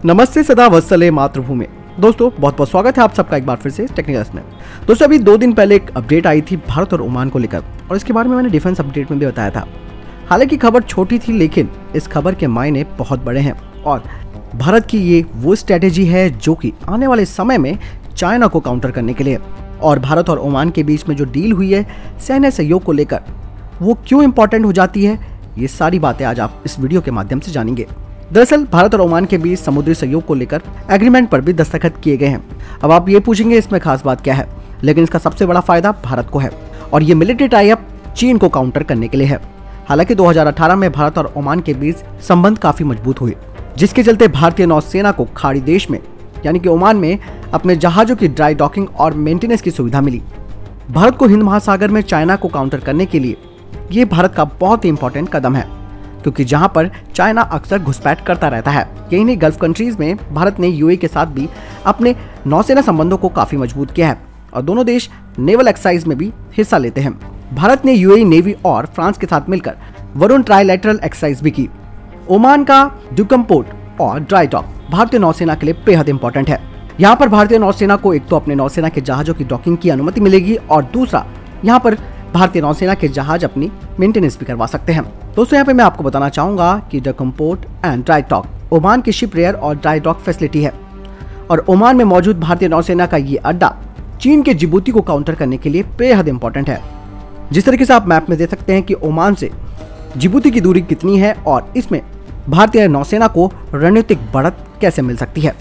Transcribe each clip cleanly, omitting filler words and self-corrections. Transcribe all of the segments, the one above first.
नमस्ते सदा वत्सले मातृभूमि। दोस्तों बहुत बहुत स्वागत है आप सबका एक बार फिर से टेक्निकल्स में। दोस्तों अभी 2 दिन पहले एक अपडेट आई थी भारत और ओमान को लेकर, और इसके बारे में मैंने डिफेंस अपडेट में भी बताया था। हालांकि खबर छोटी थी, लेकिन इस खबर के मायने बहुत बड़े हैं और भारत की ये वो स्ट्रेटेजी है जो कि आने वाले समय में चाइना को काउंटर करने के लिए, और भारत और ओमान के बीच में जो डील हुई है सैन्य सहयोग को लेकर, वो क्यों इंपॉर्टेंट हो जाती है, ये सारी बातें आज आप इस वीडियो के माध्यम से जानेंगे। दरअसल भारत और ओमान के बीच समुद्री सहयोग को लेकर एग्रीमेंट पर भी दस्तखत किए गए हैं। अब आप ये पूछेंगे इसमें खास बात क्या है, लेकिन इसका सबसे बड़ा फायदा भारत को है और ये मिलिट्री टाई अप चीन को काउंटर करने के लिए है। हालांकि 2018 में भारत और ओमान के बीच संबंध काफी मजबूत हुए, जिसके चलते भारतीय नौसेना को खाड़ी देश में यानी कि ओमान में अपने जहाजों की ड्राई डॉकिंग और मेंटेनेंस की सुविधा मिली। भारत को हिंद महासागर में चाइना को काउंटर करने के लिए ये भारत का बहुत ही इंपॉर्टेंट कदम है, क्योंकि जहां पर चाइना अक्सर घुसपैठ करता रहता है। यही नहीं, गल्फ कंट्रीज में भारत ने यूएई के साथ भी अपने नौसेना संबंधों को काफी मजबूत किया है और दोनों देश नेवल एक्सरसाइज में भी हिस्सा लेते हैं। भारत ने यूएई नेवी और फ्रांस के साथ मिलकर वरुण ट्राइलैटरल एक्सरसाइज भी की। ओमान का ड्यूकम पोर्ट और ड्राई डॉक भारतीय नौसेना के लिए बेहद इंपॉर्टेंट है। यहाँ पर भारतीय नौसेना को एक तो अपने नौसेना के जहाजों की डॉकिंग की अनुमति मिलेगी और दूसरा यहाँ पर भारतीय नौसेना के जहाज अपनी मेंटेनेंस भी करवा सकते हैं। दोस्तों यहाँ पे मैं आपको बताना चाहूंगा कि Duqm port and dry dock Oman की शिप रेयर और ड्राई डॉक फैसिलिटी है और ओमान में मौजूद भारतीय नौसेना का ये अड्डा चीन के जिबूती को काउंटर करने के लिए बेहद इंपॉर्टेंट है। जिस तरीके से आप मैप में देख सकते हैं कि ओमान से जिबूती की दूरी कितनी है और इसमें भारतीय नौसेना को रणनीतिक बढ़त कैसे मिल सकती है।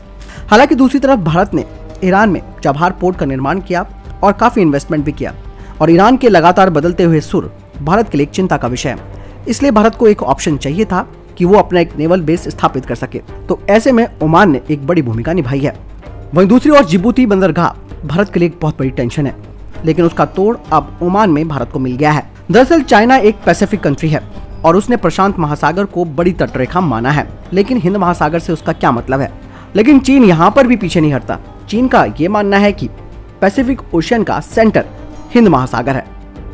हालांकि दूसरी तरफ भारत ने ईरान में चबहार पोर्ट का निर्माण किया और काफी इन्वेस्टमेंट भी किया, और ईरान के लगातार बदलते हुए सुर भारत के लिए एक चिंता का विषय है। इसलिए भारत को एक ऑप्शन चाहिए था कि वो अपना एक नेवल बेस स्थापित कर सके, तो ऐसे में ओमान ने एक बड़ी भूमिका निभाई है। वहीं दूसरी ओर जिबूती बंदरगाह भारत के लिए एक बहुत बड़ी टेंशन है, लेकिन उसका तोड़ अब ओमान में भारत को मिल गया है। दरअसल चाइना एक पैसिफिक कंट्री है और उसने प्रशांत महासागर को बड़ी तटरेखा माना है, लेकिन हिंद महासागर से उसका क्या मतलब है। लेकिन चीन यहाँ पर भी पीछे नहीं हटता। चीन का ये मानना है कि पैसिफिक ओशियन का सेंटर हिंद महासागर है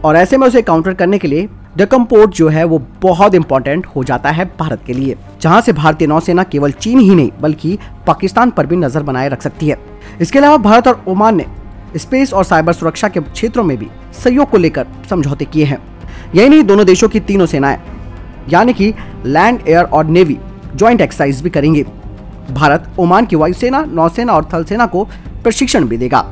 और ऐसे में उसे काउंटर करने के लिए ड्यूकम पोर्ट जो है वो बहुत इंपॉर्टेंट हो जाता है भारत के लिए, जहां से भारतीय नौसेना केवल चीन ही नहीं बल्कि पाकिस्तान पर भी नजर बनाए रख सकती है। इसके अलावा भारत और ओमान ने स्पेस और साइबर सुरक्षा के क्षेत्रों में भी सहयोग को लेकर समझौते किए हैं। यही नहीं, दोनों देशों की तीनों सेनाएं यानी कि लैंड, एयर और नेवी ज्वाइंट एक्सरसाइज भी करेंगे। भारत ओमान की वायुसेना, नौसेना और थल सेना को प्रशिक्षण भी देगा।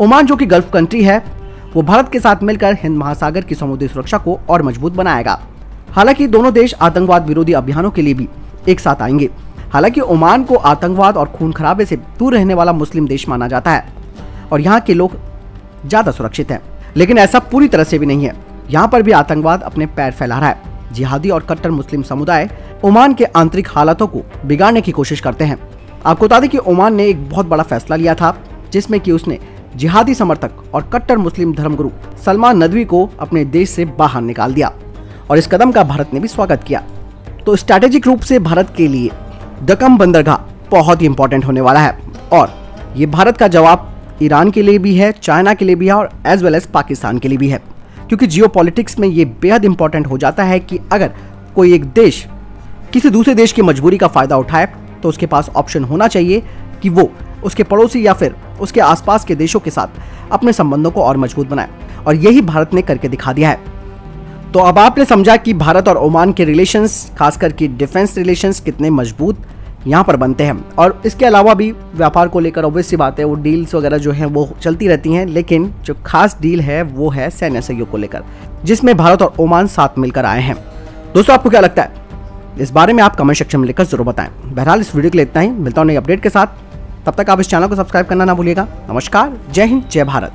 ओमान जो कि गल्फ कंट्री है, वो भारत के साथ मिलकर हिंद महासागर की समुद्री सुरक्षा को और मजबूत बनाएगा। हालांकि दोनों देश आतंकवाद विरोधी अभियानों के लिए भी एक साथ आएंगे। हालांकि ओमान को आतंकवाद और खून खराबे से दूर रहने वाला मुस्लिम देश माना जाता है और यहाँ के लोग ज्यादा सुरक्षित हैं, लेकिन ऐसा पूरी तरह से भी नहीं है। यहाँ पर भी आतंकवाद अपने पैर फैला रहा है। जिहादी और कट्टर मुस्लिम समुदाय ओमान के आंतरिक हालातों को बिगाड़ने की कोशिश करते हैं। आपको बता दें कि ओमान ने एक बहुत बड़ा फैसला लिया था, जिसमें कि उसने जिहादी समर्थक और कट्टर मुस्लिम धर्मगुरु सलमान नदवी को अपने देश से बाहर निकाल दिया और इस कदम का भारत ने भी स्वागत किया। तो स्ट्रैटेजिक रूप से भारत के लिए ड्यूकम बंदरगाह बहुत ही इंपॉर्टेंट होने वाला है और ये भारत का जवाब ईरान के लिए भी है, चाइना के लिए भी है और एज वेल एज पाकिस्तान के लिए भी है, क्योंकि जियोपॉलिटिक्स में ये बेहद इंपॉर्टेंट हो जाता है कि अगर कोई एक देश किसी दूसरे देश की मजबूरी का फायदा उठाए तो उसके पास ऑप्शन होना चाहिए कि वो उसके पड़ोसी या फिर उसके आसपास के देशों के साथ अपने संबंधों को और मजबूत बनाए, और यही भारत ने करके दिखा दिया है। तो अब आपने समझा कि भारत और ओमान के रिलेशंस, खासकर कि डिफेंस रिलेशंस कितने मजबूत यहाँ पर बनते हैं। और इसके अलावा भी व्यापार को लेकर ऑब्वियस सी बात है, वो डील्स वगैरह जो हैं वो चलती रहती हैं, लेकिन जो खास डील है वो है सैन्य सहयोग को लेकर, जिसमें भारत और ओमान साथ मिलकर आए हैं। दोस्तों आपको क्या लगता है, इस बारे में आप कमेंट सेक्शन में लिखकर जरूर बताएं। बहरहाल इस वीडियो के लिए इतना ही, मिलता हूं नई अपडेट के साथ। तब तक आप इस चैनल को सब्सक्राइब करना ना भूलिएगा। नमस्कार, जय हिंद, जय भारत।